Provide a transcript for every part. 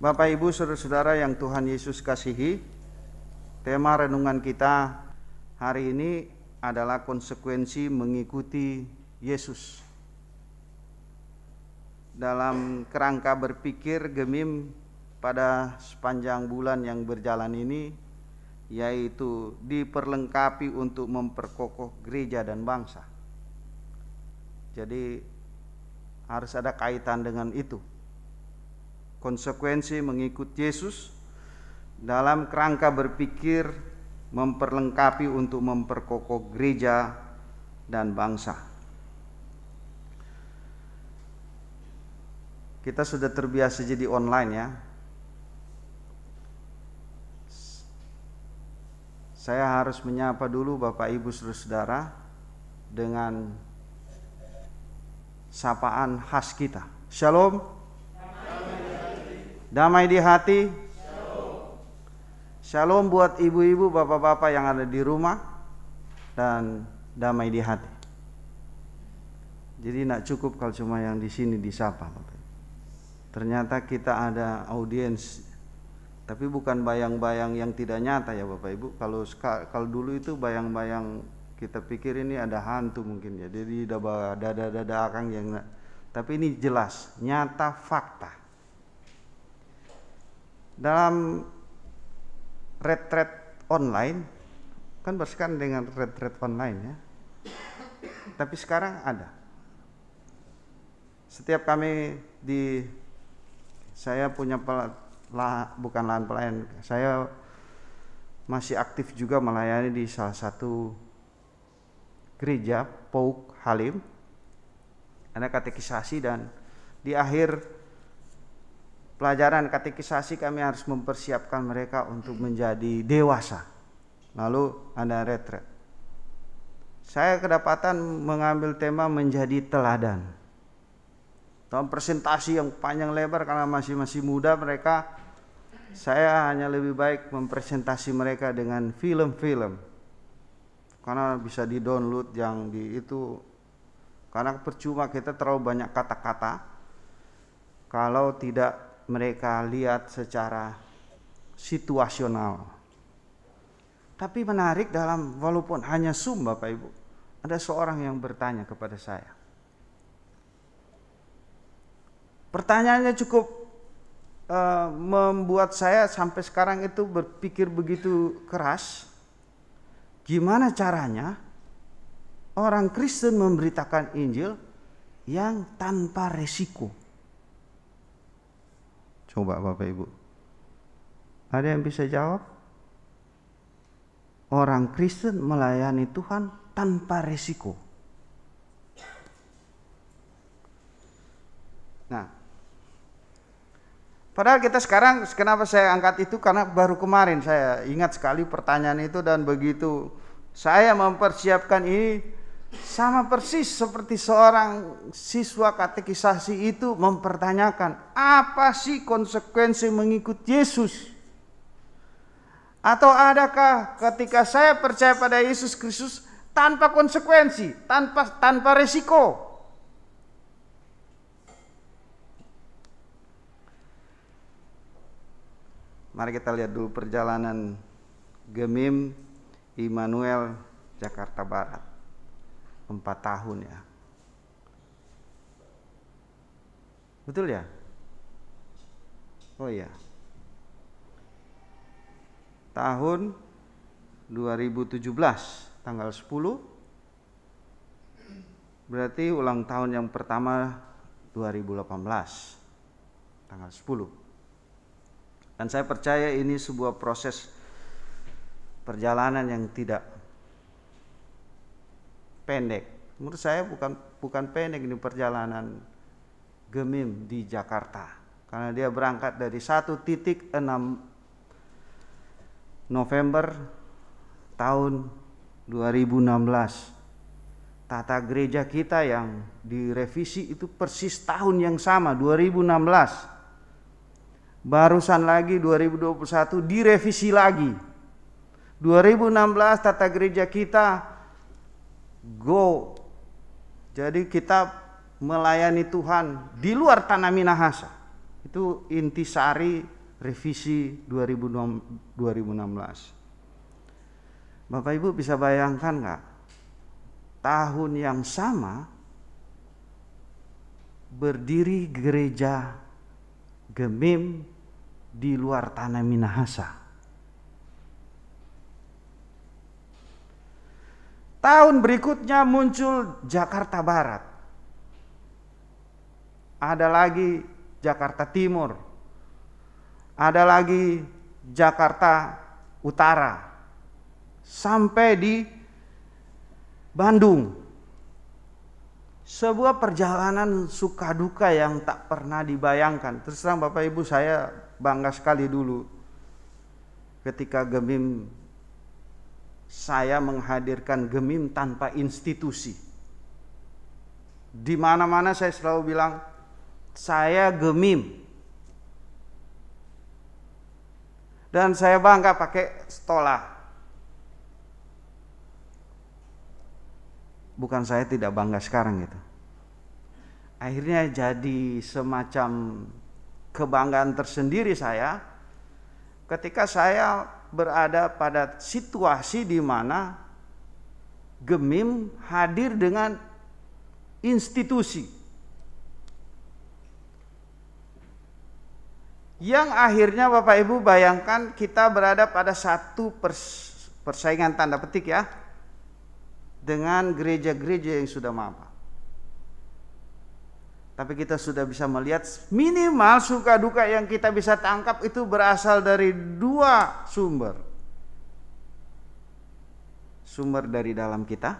Bapak Ibu Saudara-saudara yang Tuhan Yesus kasihi, tema renungan kita hari ini adalah konsekuensi mengikuti Yesus. Dalam kerangka berpikir Gemim pada sepanjang bulan yang berjalan ini, yaitu diperlengkapi untuk memperkokoh gereja dan bangsa. Jadi harus ada kaitan dengan itu. Konsekuensi mengikut Yesus dalam kerangka berpikir memperlengkapi untuk memperkokoh gereja dan bangsa. Kita sudah terbiasa jadi online ya. Saya harus menyapa dulu Bapak Ibu Saudara dengan sapaan khas kita. Shalom. Damai di hati. Shalom buat ibu-ibu, bapak-bapak yang ada di rumah, dan damai di hati. Jadi tidak cukup kalau cuma yang di sini disapa, Bapak. Ternyata kita ada audiens, tapi bukan bayang-bayang yang tidak nyata ya Bapak Ibu. Kalau dulu itu bayang-bayang kita pikir ini ada hantu mungkin ya. Jadi dada akang yang, tapi ini jelas, nyata, fakta. Dalam retret online, kan bersekan dengan retret online ya. Tapi sekarang ada. Setiap kami saya punya bukan lahan pelayan, saya masih aktif juga melayani di salah satu gereja Pauk Halim. Ada katekisasi dan di akhir pelajaran katekisasi kami harus mempersiapkan mereka untuk menjadi dewasa. Lalu ada retret. Saya kedapatan mengambil tema menjadi teladan. Dalam presentasi yang panjang lebar karena masih muda mereka, saya hanya lebih baik mempresentasi mereka dengan film-film. Karena bisa di-download yang di itu. Karena percuma kita terlalu banyak kata-kata kalau tidak mereka lihat secara situasional. Tapi menarik walaupun hanya Zoom Bapak Ibu, ada seorang yang bertanya kepada saya. Pertanyaannya cukup membuat saya sampai sekarang itu berpikir begitu keras. Gimana caranya orang Kristen memberitakan Injil yang tanpa resiko? Coba Bapak Ibu, ada yang bisa jawab? Orang Kristen melayani Tuhan tanpa resiko. Nah, padahal kita sekarang, kenapa saya angkat itu? Karena baru kemarin saya ingat sekali pertanyaan itu, dan begitu saya mempersiapkan ini, sama persis seperti seorang siswa katekisasi itu mempertanyakan, apa sih konsekuensi mengikut Yesus? Atau adakah ketika saya percaya pada Yesus Kristus tanpa konsekuensi, tanpa resiko? Mari kita lihat dulu perjalanan Gemim Immanuel Jakarta Barat. 4 tahun ya. Betul ya? Oh iya. Tahun 2017 tanggal 10, berarti ulang tahun yang pertama 2018 tanggal 10. Dan saya percaya ini sebuah proses perjalanan yang tidak pendek. Menurut saya bukan pendek ini perjalanan Gemim di Jakarta, karena dia berangkat dari 1.6 November tahun 2016. Tata gereja kita yang direvisi itu persis tahun yang sama, 2016. Barusan lagi 2021 direvisi lagi. 2016 tata gereja kita go. Jadi kita melayani Tuhan di luar tanah Minahasa. Itu intisari revisi 2016. Bapak Ibu bisa bayangkan nggak? Tahun yang sama berdiri gereja Gemim di luar tanah Minahasa. Tahun berikutnya muncul Jakarta Barat. Ada lagi Jakarta Timur. Ada lagi Jakarta Utara. Sampai di Bandung. Sebuah perjalanan suka duka yang tak pernah dibayangkan. Terus terang Bapak Ibu, saya bangga sekali dulu ketika Gemim, saya menghadirkan Gemim tanpa institusi. Di mana-mana saya selalu bilang, saya Gemim. Dan saya bangga pakai stola. Bukan saya tidak bangga sekarang gitu. Akhirnya jadi semacam kebanggaan tersendiri saya ketika saya berada pada situasi di mana Gemim hadir dengan institusi yang akhirnya Bapak Ibu bayangkan kita berada pada satu persaingan tanda petik ya dengan gereja-gereja yang sudah mapan. Tapi kita sudah bisa melihat minimal suka duka yang kita bisa tangkap itu berasal dari dua sumber. Sumber dari dalam kita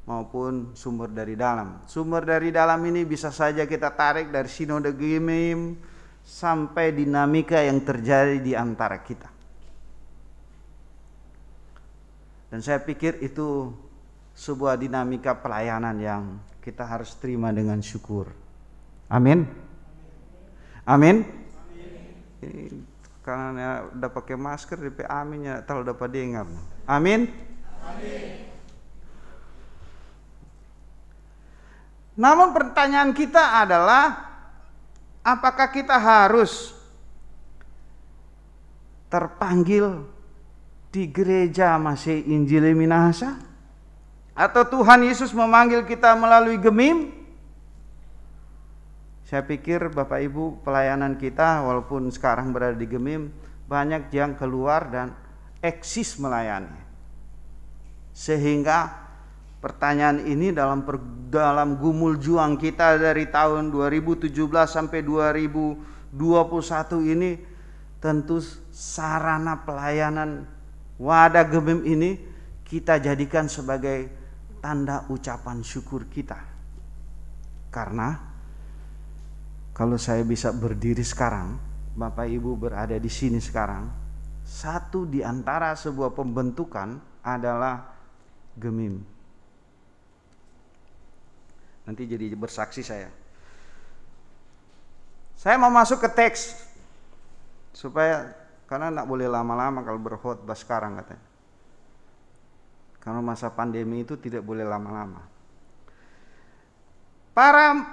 maupun sumber dari dalam. Sumber dari dalam ini bisa saja kita tarik dari sinode Gemim sampai dinamika yang terjadi di antara kita. Dan saya pikir itu sebuah dinamika pelayanan yang kita harus terima dengan syukur. Amin. Amin. Ini karena udah pakai masker DP aminnya tahu dapat dengar. Amin. Amin. Namun pertanyaan kita adalah apakah kita harus terpanggil di gereja masih Injil Minahasa? Atau Tuhan Yesus memanggil kita melalui Gemim? Saya pikir Bapak Ibu pelayanan kita walaupun sekarang berada di Gemim, banyak yang keluar dan eksis melayani. Sehingga pertanyaan ini dalam gumul juang kita dari tahun 2017 sampai 2021 ini, tentu sarana pelayanan wadah Gemim ini kita jadikan sebagai tanda ucapan syukur kita. Karena kalau saya bisa berdiri sekarang, Bapak Ibu berada di sini sekarang, satu di antara sebuah pembentukan adalah Gemim. Nanti jadi bersaksi saya. Saya mau masuk ke teks supaya karena tidak boleh lama-lama kalau berkhotbah sekarang katanya. Karena masa pandemi itu tidak boleh lama-lama.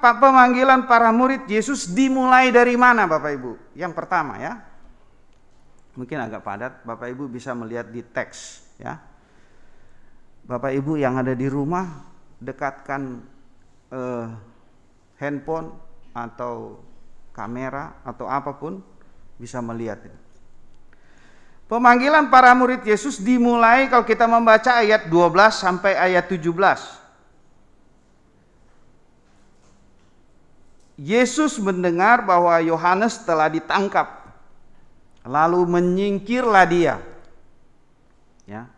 Pemanggilan para murid Yesus dimulai dari mana Bapak Ibu? Yang pertama ya. Mungkin agak padat, Bapak Ibu bisa melihat di teks ya. Bapak Ibu yang ada di rumah dekatkan handphone atau kamera atau apapun bisa melihat ini. Pemanggilan para murid Yesus dimulai kalau kita membaca ayat 12 sampai ayat 17. Yesus mendengar bahwa Yohanes telah ditangkap, lalu menyingkirlah dia. Ya.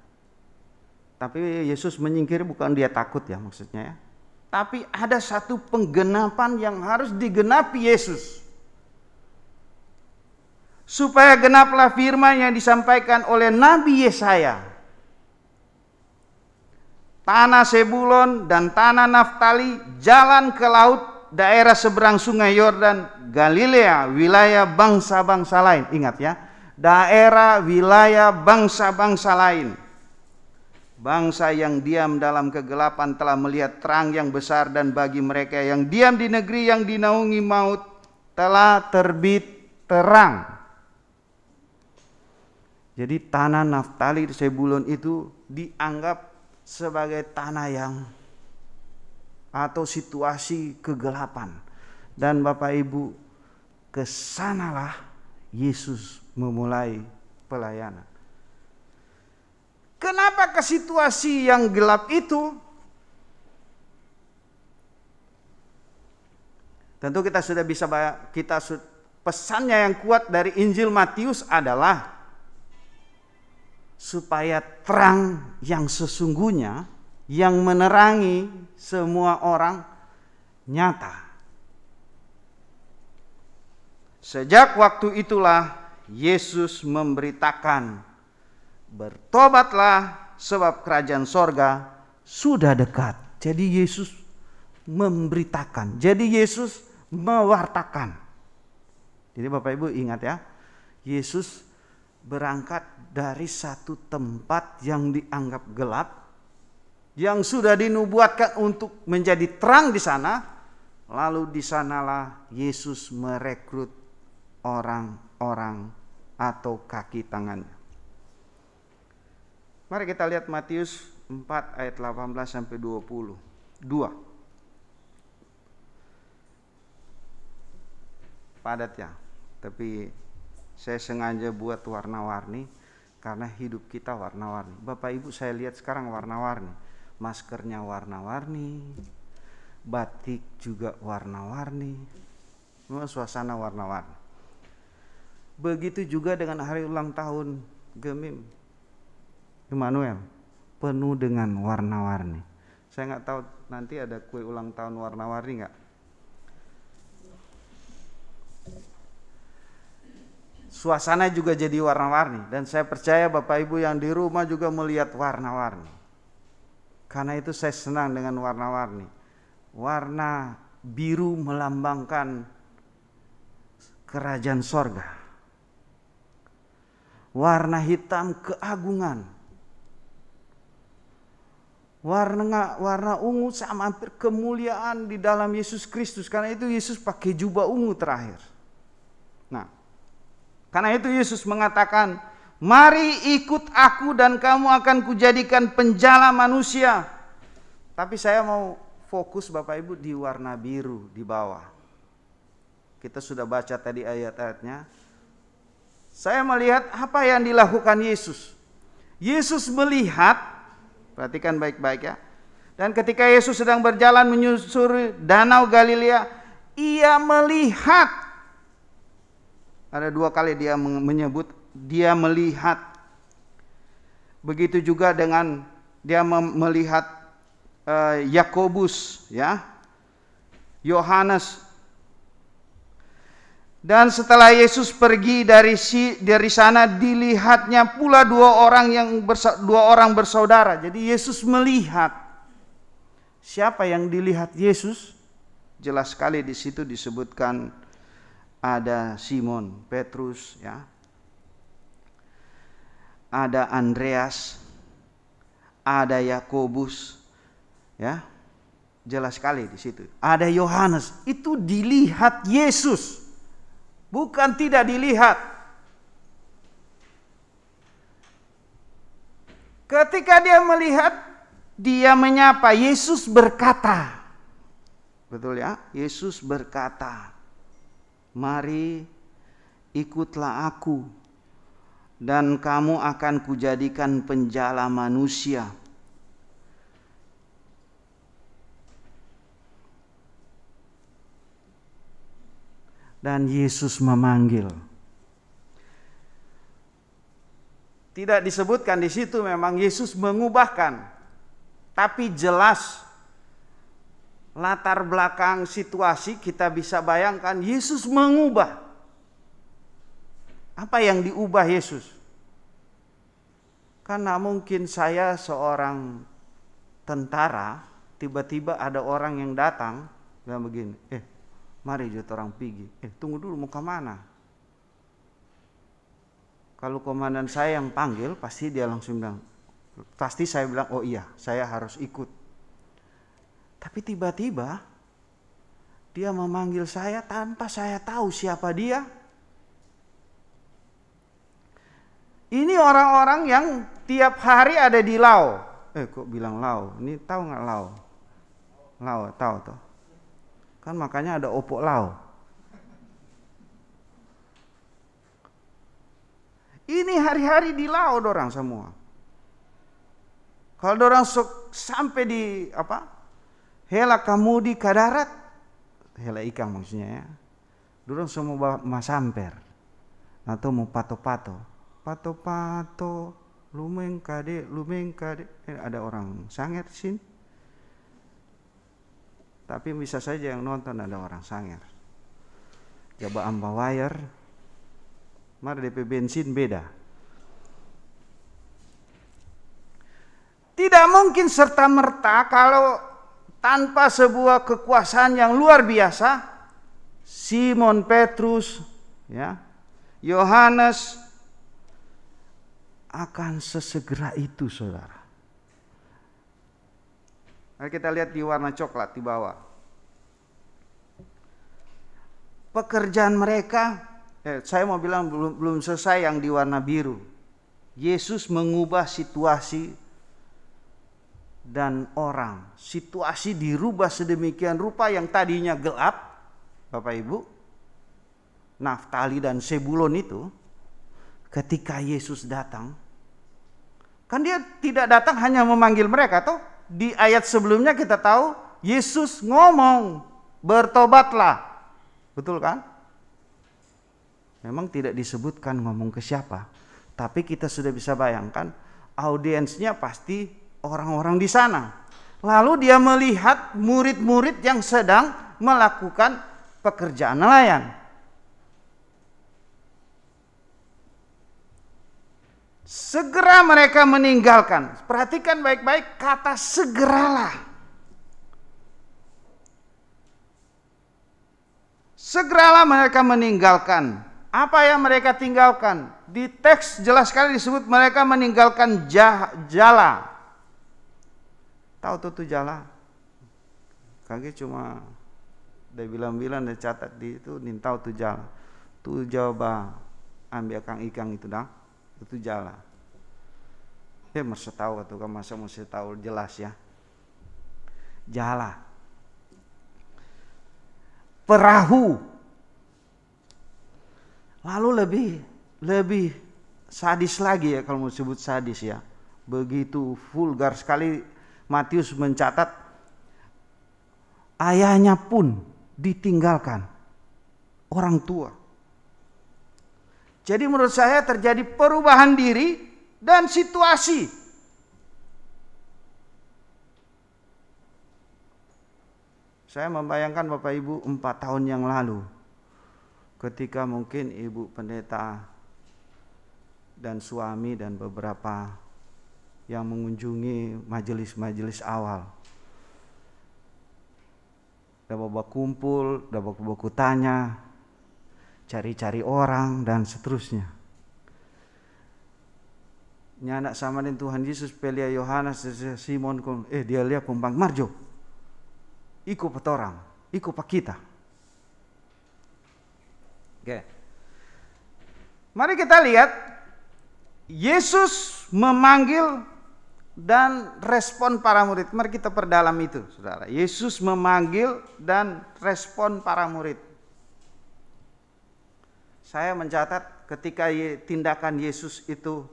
Tapi Yesus menyingkir bukan dia takut ya maksudnya ya. Tapi ada satu penggenapan yang harus digenapi Yesus. Supaya genaplah firman yang disampaikan oleh Nabi Yesaya. Tanah Sebulon dan tanah Naftali, jalan ke laut, daerah seberang sungai Yordan, Galilea, wilayah bangsa-bangsa lain. Ingat ya, daerah wilayah bangsa-bangsa lain. Bangsa yang diam dalam kegelapan telah melihat terang yang besar, dan bagi mereka yang diam di negeri yang dinaungi maut telah terbit terang. Jadi tanah Naftali di Zebulun itu dianggap sebagai tanah yang atau situasi kegelapan. Dan Bapak Ibu, kesanalah Yesus memulai pelayanan. Kenapa ke situasi yang gelap itu? Tentu kita sudah bisa pesannya yang kuat dari Injil Matius adalah supaya terang yang sesungguhnya yang menerangi semua orang nyata. Sejak waktu itulah Yesus memberitakan, bertobatlah sebab kerajaan sorga sudah dekat. Jadi Yesus memberitakan. Jadi Yesus mewartakan. Jadi Bapak Ibu ingat ya, Yesus berangkat dari satu tempat yang dianggap gelap, yang sudah dinubuatkan untuk menjadi terang di sana. Lalu di sanalah Yesus merekrut orang-orang atau kaki tangannya. Mari kita lihat Matius 4 ayat 18 sampai 22. Padat ya, tapi saya sengaja buat warna-warni karena hidup kita warna-warni. Bapak Ibu, saya lihat sekarang warna-warni. Maskernya warna-warni, batik juga warna-warni. Memang suasana warna-warni. Begitu juga dengan hari ulang tahun Gemim Immanuel, penuh dengan warna-warni. Saya nggak tahu nanti ada kue ulang tahun warna-warni nggak? Suasana juga jadi warna-warni, dan saya percaya Bapak Ibu yang di rumah juga melihat warna-warni. Karena itu saya senang dengan warna-warni. Warna biru melambangkan kerajaan sorga. Warna hitam keagungan. Warna ungu sama hampir kemuliaan di dalam Yesus Kristus. Karena itu Yesus pakai jubah ungu terakhir. Nah, karena itu Yesus mengatakan, mari ikut aku dan kamu akan kujadikan penjala manusia. Tapi saya mau fokus Bapak Ibu di warna biru di bawah. Kita sudah baca tadi ayat-ayatnya. Saya melihat apa yang dilakukan Yesus. Yesus melihat, perhatikan baik-baik ya. Dan ketika Yesus sedang berjalan menyusuri danau Galilea, ia melihat. Ada dua kali dia menyebut dia melihat. Begitu juga dengan dia melihat Yakobus, ya, Yohanes. Dan setelah Yesus pergi dari sana, dilihatnya pula dua orang bersaudara. Jadi Yesus melihat. Siapa yang dilihat Yesus? Jelas sekali di situ disebutkan ada Simon Petrus, ya, ada Andreas, ada Yakobus, ya, jelas sekali di situ. Ada Yohanes, itu dilihat Yesus, bukan tidak dilihat. Ketika dia melihat, dia menyapa. Yesus berkata, betul ya, Yesus berkata, mari ikutlah aku dan kamu akan kujadikan penjala manusia. Dan Yesus memanggil. Tidak disebutkan di situ memang Yesus mengubahkan, tapi jelas latar belakang situasi kita bisa bayangkan Yesus mengubah. Apa yang diubah Yesus? Karena mungkin saya seorang tentara, tiba-tiba ada orang yang datang bilang begini, mari kita orang pergi. Tunggu dulu, mau kemana? Kalau komandan saya yang panggil, pasti dia langsung bilang, pasti saya bilang, oh iya, saya harus ikut. Tapi tiba-tiba dia memanggil saya tanpa saya tahu siapa dia. Ini orang-orang yang tiap hari ada di Lao. Kok bilang Lao? Ini tahu nggak Lao? Lao tahu tuh. Kan makanya ada opok Lao. Ini hari-hari di Lao dorang semua. Kalau dorang sampai di hela kamudi ke darat, hela ikan maksudnya ya. Dorang semua bawa masamper atau mau pato-pato, lumeng kade. Ada orang Sangir di sini. Tapi bisa saja yang nonton ada orang Sangir. Coba amba wire. Mari DP bensin beda. Tidak mungkin serta-merta kalau tanpa sebuah kekuasaan yang luar biasa, Simon Petrus, ya, Yohanes akan sesegera itu, saudara. Mari kita lihat di warna coklat di bawah. Pekerjaan mereka, saya mau bilang belum selesai yang di warna biru. Yesus mengubah situasi dan orang. Situasi dirubah sedemikian rupa yang tadinya gelap, Bapak Ibu. Naftali dan Sebulon itu, ketika Yesus datang, kan dia tidak datang hanya memanggil mereka, toh. Di ayat sebelumnya kita tahu Yesus ngomong, bertobatlah. Betul kan? Memang tidak disebutkan ngomong ke siapa, tapi kita sudah bisa bayangkan audiensnya pasti orang-orang di sana. Lalu dia melihat murid-murid yang sedang melakukan pekerjaan nelayan. Segera mereka meninggalkan. Perhatikan baik-baik kata segeralah. Segeralah mereka meninggalkan. Apa yang mereka tinggalkan? Di teks jelas sekali disebut mereka meninggalkan jala. Tahu tuh jala? Kaki cuma dia bilang-bilang dia catat di itu nin tahu tuh jala. Tu jawab ambil kang ikan itu dah. Itu jala. Masa tahu atau kan masa mesti tahu jelas ya. Jala. Perahu. Lalu lebih sadis lagi ya, kalau mau sebut sadis ya. Begitu vulgar sekali Matius mencatat ayahnya pun ditinggalkan, orang tua. Jadi menurut saya terjadi perubahan diri dan situasi. Saya membayangkan Bapak Ibu 4 tahun yang lalu, ketika mungkin ibu pendeta dan suami dan beberapa yang mengunjungi majelis-majelis awal, dapat kumpul, dapat buku tanya, cari-cari orang dan seterusnya. Nyanak sama dengan Tuhan Yesus pelia Yohanes Simon dia lihat kumpang marjo. Iko petorang, iko pak kita. Oke. Mari kita lihat Yesus memanggil dan respon para murid. Mari kita perdalam itu, saudara. Yesus memanggil dan respon para murid. Saya mencatat ketika tindakan Yesus itu,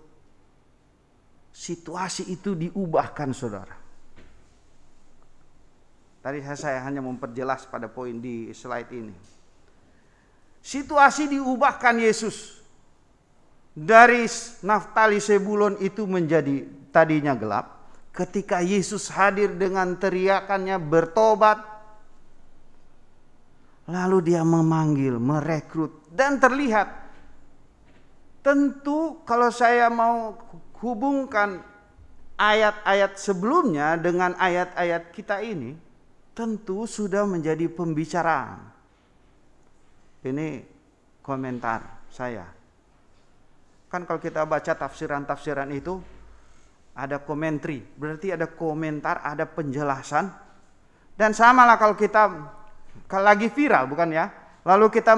situasi itu diubahkan, saudara. Tadi saya hanya memperjelas pada poin di slide ini. Situasi diubahkan Yesus. Dari Naftali Sebulon itu menjadi tadinya gelap. Ketika Yesus hadir dengan teriakannya bertobat. Lalu dia memanggil, merekrut. Dan terlihat. Tentu kalau saya mau hubungkan ayat-ayat sebelumnya dengan ayat-ayat kita ini. Tentu sudah menjadi pembicaraan. Ini komentar saya. Kan kalau kita baca tafsiran-tafsiran itu ada komentari, berarti ada komentar, ada penjelasan. Dan samalah kalau lagi viral, bukan ya? Lalu kita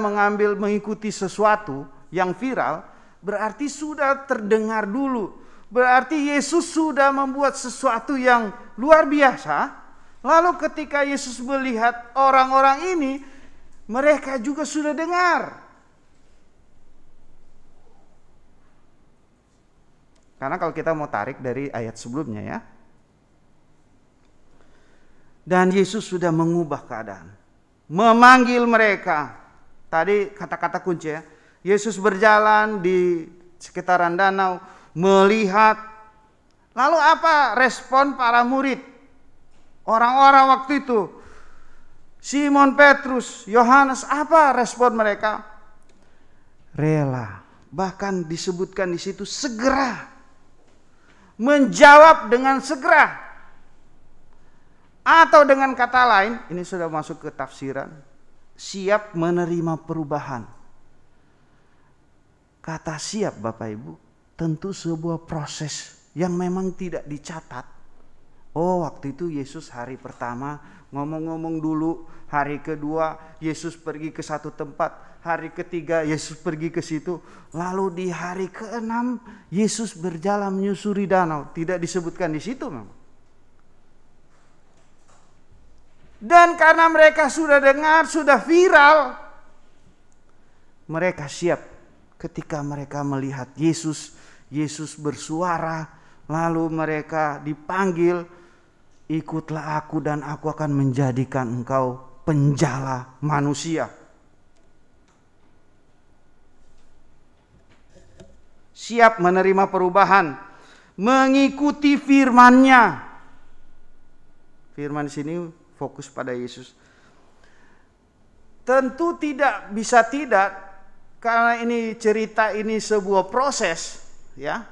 mengikuti sesuatu yang viral, Berarti sudah terdengar dulu. Berarti Yesus sudah membuat sesuatu yang luar biasa. Lalu ketika Yesus melihat orang-orang ini, mereka juga sudah dengar. Karena kalau kita mau tarik dari ayat sebelumnya ya. Dan Yesus sudah mengubah keadaan. Memanggil mereka. Tadi kata-kata kunci ya. Yesus berjalan di sekitaran danau, melihat. Lalu apa respon para murid? Orang-orang waktu itu. Simon Petrus, Yohanes, apa respon mereka? Rela. Bahkan disebutkan di situ segera. Menjawab dengan segera. Atau dengan kata lain, ini sudah masuk ke tafsiran. Siap menerima perubahan. Kata siap Bapak Ibu tentu sebuah proses yang memang tidak dicatat. Oh, waktu itu Yesus hari pertama ngomong-ngomong dulu, hari kedua Yesus pergi ke satu tempat, hari ketiga Yesus pergi ke situ, lalu di hari keenam Yesus berjalan menyusuri danau. Tidak disebutkan di situ memang. Dan karena mereka sudah dengar, sudah viral, mereka siap. Ketika mereka melihat Yesus, Yesus bersuara, lalu mereka dipanggil, ikutlah aku dan aku akan menjadikan engkau penjala manusia. Siap menerima perubahan, mengikuti firman-Nya. Firman sini fokus pada Yesus. Tentu tidak bisa tidak, karena ini cerita ini sebuah proses, ya.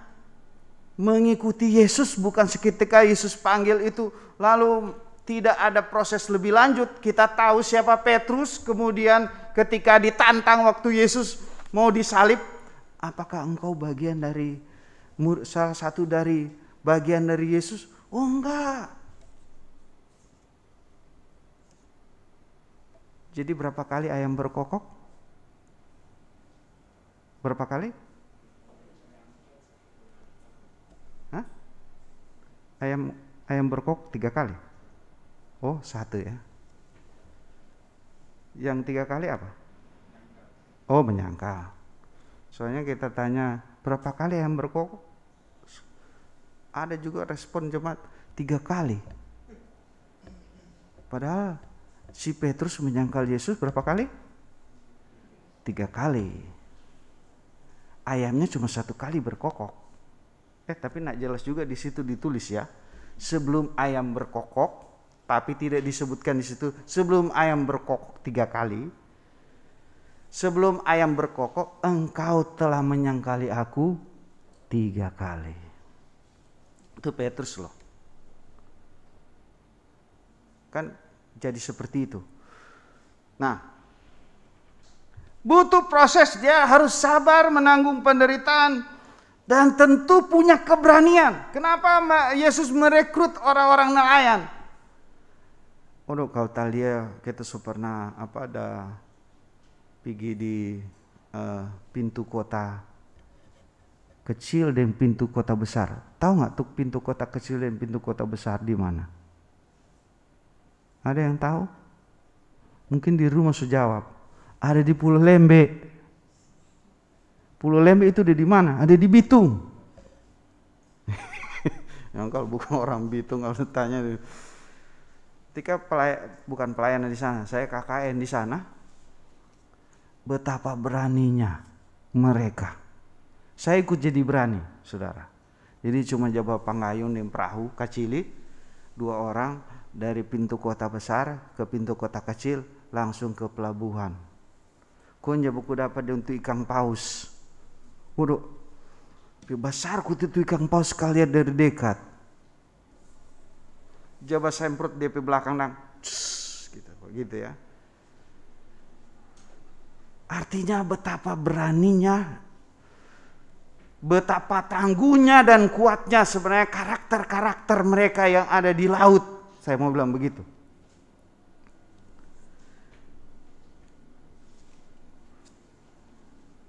Mengikuti Yesus bukan seketika Yesus panggil itu lalu tidak ada proses lebih lanjut. Kita tahu siapa Petrus, kemudian ketika ditantang waktu Yesus mau disalib, apakah engkau bagian dari salah satu dari bagian dari Yesus? Oh enggak. Jadi berapa kali ayam berkokok? Berapa kali? Hah? Ayam berkokok 3 kali. Oh 1 ya. Yang 3 kali apa? Oh menyangkal. Soalnya kita tanya berapa kali ayam berkokok? Ada juga respon jemaat 3 kali. Padahal si Petrus menyangkal Yesus berapa kali? 3 kali. Ayamnya cuma 1 kali berkokok. Tapi nak jelas juga di situ ditulis ya. Sebelum ayam berkokok, tapi tidak disebutkan di situ. Sebelum ayam berkokok 3 kali. Sebelum ayam berkokok, engkau telah menyangkali aku 3 kali. Itu Petrus loh. Kan jadi seperti itu. Nah, butuh proses, dia harus sabar menanggung penderitaan dan tentu punya keberanian. Kenapa Yesus merekrut orang-orang nelayan? Oh, kalau talia kita pernah ada pergi di pintu kota kecil dan pintu kota besar. Tahu nggak tuh pintu kota kecil dan pintu kota besar di mana? Ada yang tahu? Mungkin di rumah sudah jawab. Ada di Pulau Lembe. Pulau Lembe itu ada di mana? Ada di Bitung. Yang kalau bukan orang Bitung kalau tanya. Ketika bukan pelayanan di sana, saya KKN di sana. Betapa beraninya mereka. Saya ikut jadi berani, saudara. Jadi cuma jawa pangayun dan perahu kacili, 2 orang dari pintu kota besar ke pintu kota kecil langsung ke pelabuhan. Kunja buku dapat untuk ikan paus. Waduh, besar ku itu ikan paus kalian dari dekat. Jaba semprot DP belakang nang, gitu ya. Artinya betapa beraninya, betapa tangguhnya dan kuatnya sebenarnya karakter-karakter mereka yang ada di laut. Saya mau bilang begitu.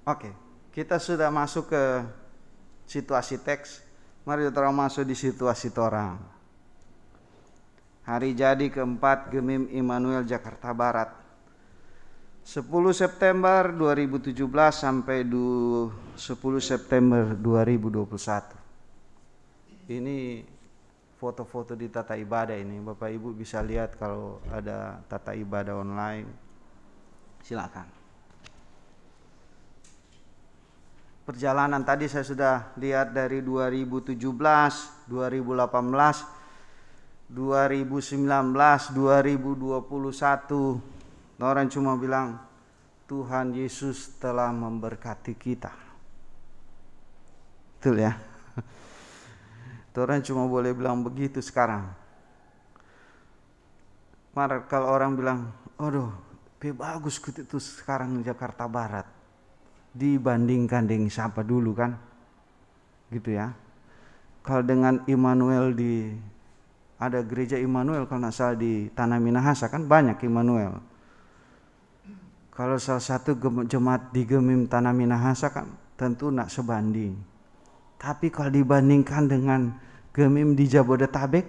Oke, Kita sudah masuk ke situasi teks. Mari kita masuk di situasi torang. Hari jadi keempat Gemim Immanuel Jakarta Barat, 10 September 2017 sampai 10 September 2021. Ini foto-foto di tata ibadah ini. Bapak Ibu bisa lihat kalau ada tata ibadah online. Silakan. Perjalanan tadi saya sudah lihat dari 2017, 2018, 2019, 2021. Orang cuma bilang Tuhan Yesus telah memberkati kita. Betul ya? Orang cuma boleh bilang begitu sekarang. Maka kalau orang bilang, aduh, bagus itu sekarang Jakarta Barat dibandingkan dengan siapa dulu kan, gitu ya. Kalau dengan Immanuel ada gereja Immanuel kalau nggak salah di Tanah Minahasa kan banyak Immanuel. Kalau salah satu jemaat di Gemim Tanah Minahasa kan tentu nggak sebanding. Tapi kalau dibandingkan dengan Gemim di Jabodetabek,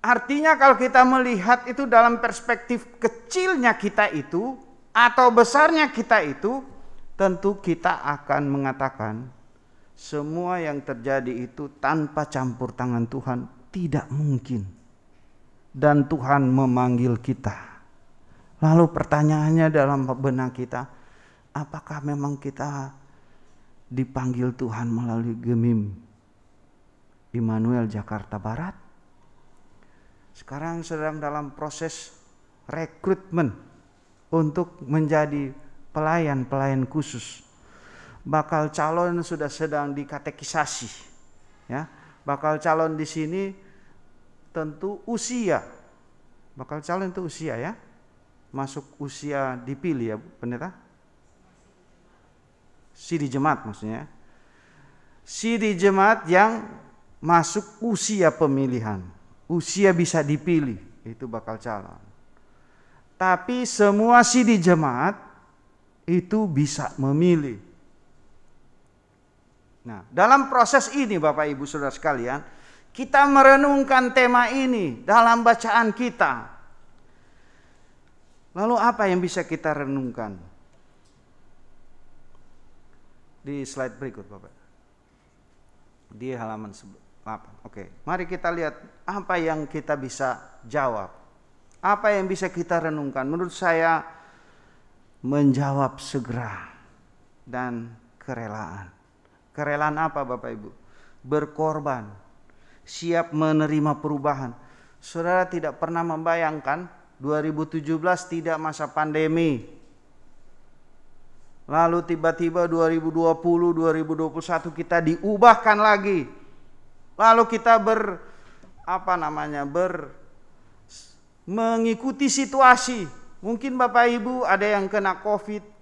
artinya kalau kita melihat itu dalam perspektif kecilnya kita itu atau besarnya kita itu, tentu kita akan mengatakan semua yang terjadi itu tanpa campur tangan Tuhan tidak mungkin. Dan Tuhan memanggil kita. Lalu pertanyaannya dalam benak kita, apakah memang kita dipanggil Tuhan melalui Gemim Immanuel Jakarta Barat? Sekarang sedang dalam proses rekrutmen untuk menjadi pelayan khusus. Bakal calon sudah sedang dikatekisasi, ya. Bakal calon di sini tentu usia. Bakal calon itu usia ya. Masuk usia dipilih ya, pendeta. Sidi jemaat maksudnya. Sidi jemaat yang masuk usia pemilihan. Usia bisa dipilih, itu bakal calon. Tapi semua sidi jemaat itu bisa memilih. Nah, dalam proses ini Bapak Ibu Saudara sekalian, kita merenungkan tema ini dalam bacaan kita. Lalu apa yang bisa kita renungkan? Di slide berikut Bapak. Di halaman 8. Oke, mari kita lihat apa yang kita bisa jawab. Apa yang bisa kita renungkan? Menurut saya menjawab segera dan kerelaan. Kerelaan apa Bapak Ibu? Berkorban, siap menerima perubahan. Saudara tidak pernah membayangkan 2017 tidak masa pandemi. Lalu tiba-tiba 2020, 2021 kita diubahkan lagi. Lalu kita mengikuti situasi. Mungkin Bapak Ibu ada yang kena COVID.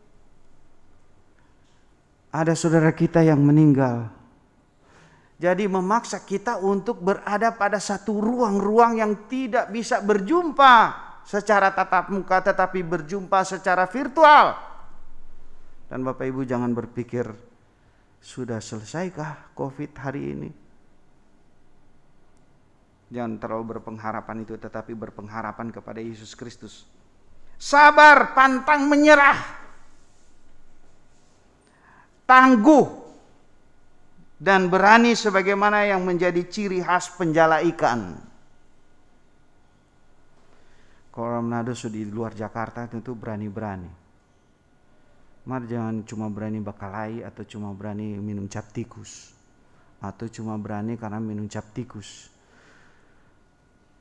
Ada saudara kita yang meninggal. Jadi memaksa kita untuk berada pada satu ruang-ruang yang tidak bisa berjumpa secara tatap muka, tetapi berjumpa secara virtual. Dan Bapak Ibu jangan berpikir, sudah selesaikah COVID hari ini? Jangan terlalu berpengharapan itu, tetapi berpengharapan kepada Yesus Kristus. Sabar, pantang menyerah. Tangguh dan berani sebagaimana yang menjadi ciri khas penjala ikan. Kalau Manado sudah di luar Jakarta tentu berani-berani. Mari jangan cuma berani bakalai atau cuma berani minum cap tikus. Atau cuma berani karena minum cap tikus.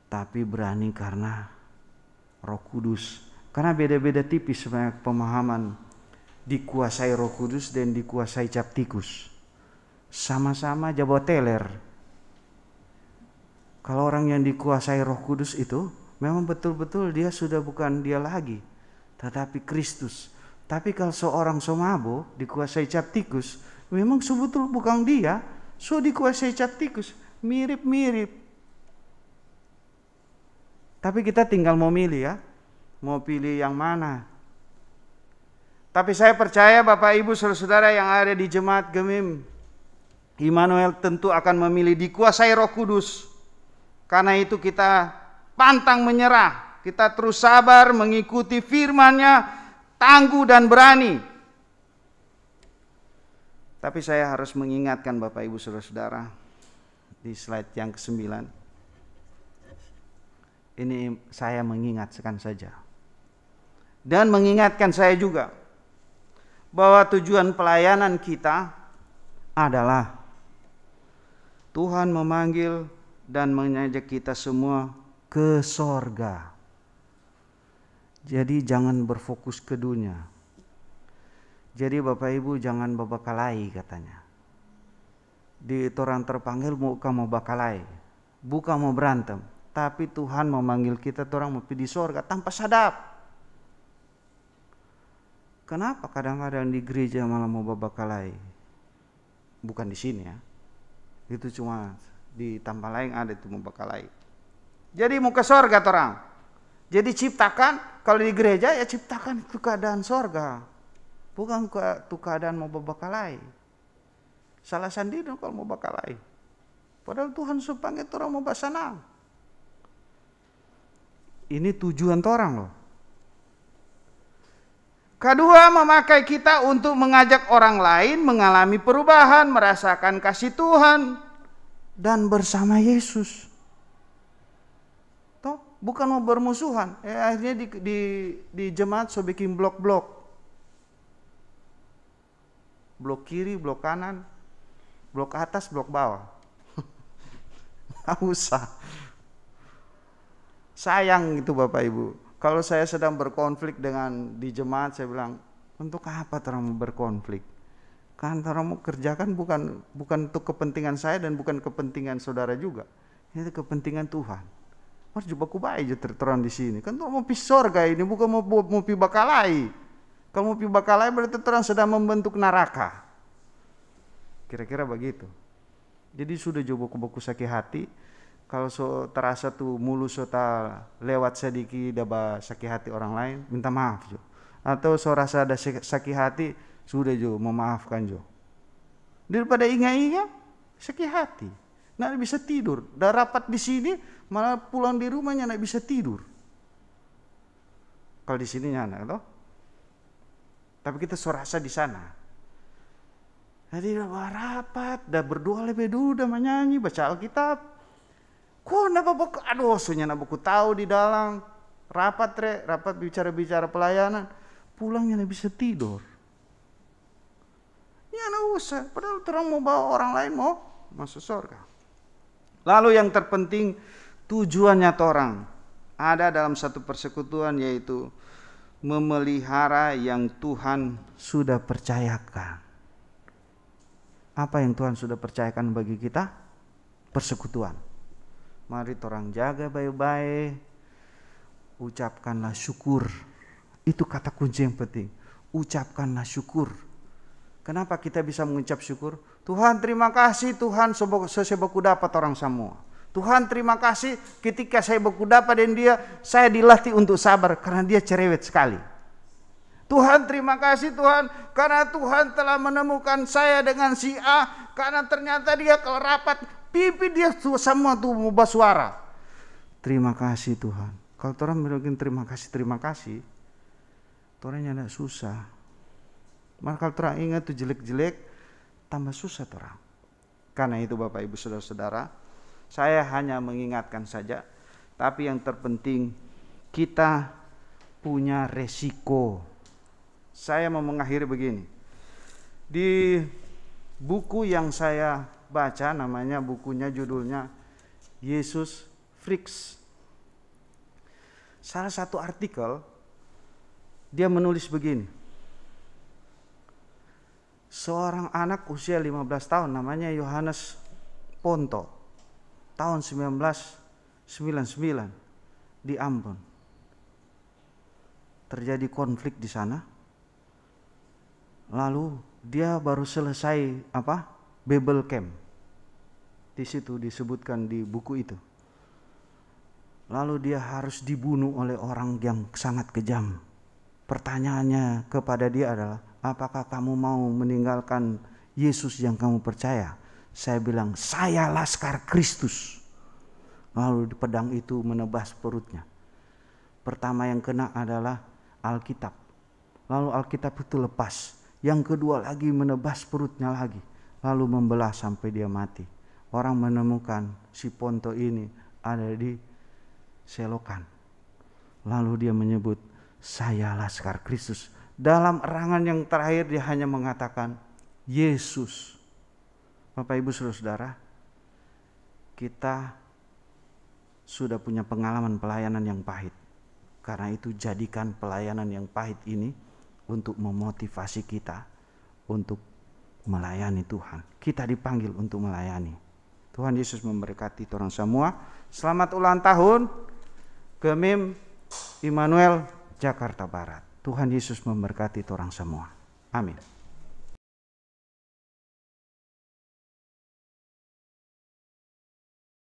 Tapi berani karena Roh Kudus. Karena beda-beda tipis sebenarnya pemahaman dikuasai Roh Kudus dan dikuasai cap tikus. Sama-sama jaboteler. Kalau orang yang dikuasai Roh Kudus itu memang betul-betul dia sudah bukan dia lagi, tetapi Kristus. Tapi kalau seorang somabo dikuasai cap tikus, memang sebetulnya bukan dia, dikuasai cap tikus, mirip-mirip. Tapi kita tinggal mau milih ya, mau pilih yang mana. Tapi saya percaya Bapak Ibu Saudara-saudara yang ada di Jemaat Gemim Immanuel tentu akan memilih dikuasai Roh Kudus. Karena itu kita pantang menyerah. Kita terus sabar mengikuti firman-Nya, tangguh dan berani. Tapi saya harus mengingatkan Bapak Ibu Saudara-saudara di slide yang ke-9. Ini saya mengingatkan saja. Dan mengingatkan saya juga bahwa tujuan pelayanan kita adalah Tuhan memanggil dan mengajak kita semua ke sorga. Jadi jangan berfokus ke dunia. Jadi Bapak Ibu jangan babakalai katanya. Di orang terpanggil bukan mau bakalai, bukan mau berantem, tapi Tuhan memanggil kita orang mau pergi di sorga tanpa sadap. Kenapa kadang-kadang di gereja malah mau babakalai? Bukan di sini ya. Itu cuma di tempat lain ada itu mau bakalai. Jadi mau ke sorga orang. Jadi ciptakan, kalau di gereja ya ciptakan itu keadaan sorga. Bukan itu keadaan mau babakalai. Salah sendiri kalau mau bakalai. Padahal Tuhan supaya orang mau basanang. Ini tujuan orang loh. Kedua, memakai kita untuk mengajak orang lain mengalami perubahan, merasakan kasih Tuhan, dan bersama Yesus. Toh, bukan mau bermusuhan. Akhirnya di jemaat so bikin blok-blok. Blok kiri, blok kanan, blok atas, blok bawah. Nggak usah. Sayang itu Bapak Ibu. Kalau saya sedang berkonflik dengan di jemaat, saya bilang, untuk apa orang mau berkonflik? Kan orang mau kerjakan bukan untuk kepentingan saya dan bukan kepentingan saudara juga. Ini kepentingan Tuhan. Harus coba kubai aja terang di sini. Kan mau pi sorga ini bukan mau pi bakalai. Kalau mau pi bakalai berarti orang sedang membentuk neraka. Kira-kira begitu. Jadi sudah coba kubaku sakit hati. Kalau so terasa tuh mulu so lewat sedikit daba sakit hati orang lain, minta maaf jo. Atau so rasa ada sakit hati, sudah jo memaafkan jo. Daripada ingat-ingat sakit hati, nggak bisa tidur. Udah rapat di sini, malah pulang di rumahnya nggak bisa tidur. Kalau di sini nyana loh. Tapi kita so rasa di sana. Jadi udah rapat, udah berdoa lebih dulu, udah menyanyi, baca Alkitab. Kok napa aduh soalnya napa tahu di dalam rapat bicara pelayanan, pulangnya nggak bisa tidur. Ya nggak usah, padahal terang mau bawa orang lain mau masuk surga. Lalu yang terpenting tujuannya orang ada dalam satu persekutuan, yaitu memelihara yang Tuhan sudah percayakan. Apa yang Tuhan sudah percayakan bagi kita? Persekutuan. Mari orang jaga baik-baik, ucapkanlah syukur. Itu kata kunci yang penting. Ucapkanlah syukur. Kenapa kita bisa mengucap syukur? Tuhan terima kasih, Tuhan saya baku dapat orang semua. Tuhan terima kasih ketika saya baku dapat dan dia, saya dilatih untuk sabar karena dia cerewet sekali. Tuhan terima kasih Tuhan karena Tuhan telah menemukan saya dengan si A, karena ternyata dia kalau rapat pipi dia semua tuh mau bersuara. Terima kasih Tuhan. Kalau orang bilang terima kasih, orangnya tidak susah. Maka kalau orang ingat tuh jelek-jelek, tambah susah orang. Karena itu Bapak Ibu Saudara-saudara, saya hanya mengingatkan saja. Tapi yang terpenting kita punya resiko. Saya mau mengakhiri begini. Di buku yang saya baca, namanya bukunya judulnya Yesus Freaks. Salah satu artikel dia menulis begini. Seorang anak usia 15 tahun namanya Yohanes Ponto, tahun 1999 di Ambon. Terjadi konflik di sana. Lalu dia baru selesai Bible Camp. Di situ disebutkan di buku itu. Lalu dia harus dibunuh oleh orang yang sangat kejam. Pertanyaannya kepada dia adalah, apakah kamu mau meninggalkan Yesus yang kamu percaya? Saya bilang, saya Laskar Kristus. Lalu pedang itu menebas perutnya. Pertama yang kena adalah Alkitab. Lalu Alkitab itu lepas. Yang kedua lagi menebas perutnya lagi. Lalu membelah sampai dia mati. Orang menemukan si Ponto ini ada di selokan. Lalu dia menyebut, saya Laskar Kristus. Dalam erangan yang terakhir dia hanya mengatakan, Yesus. Bapak Ibu Saudara-saudara, kita sudah punya pengalaman pelayanan yang pahit. Karena itu jadikan pelayanan yang pahit ini untuk memotivasi kita untuk melayani Tuhan. Kita dipanggil untuk melayani. Tuhan Yesus memberkati orang semua. Selamat ulang tahun Gemim Immanuel Jakarta Barat. Tuhan Yesus memberkati orang semua. Amin.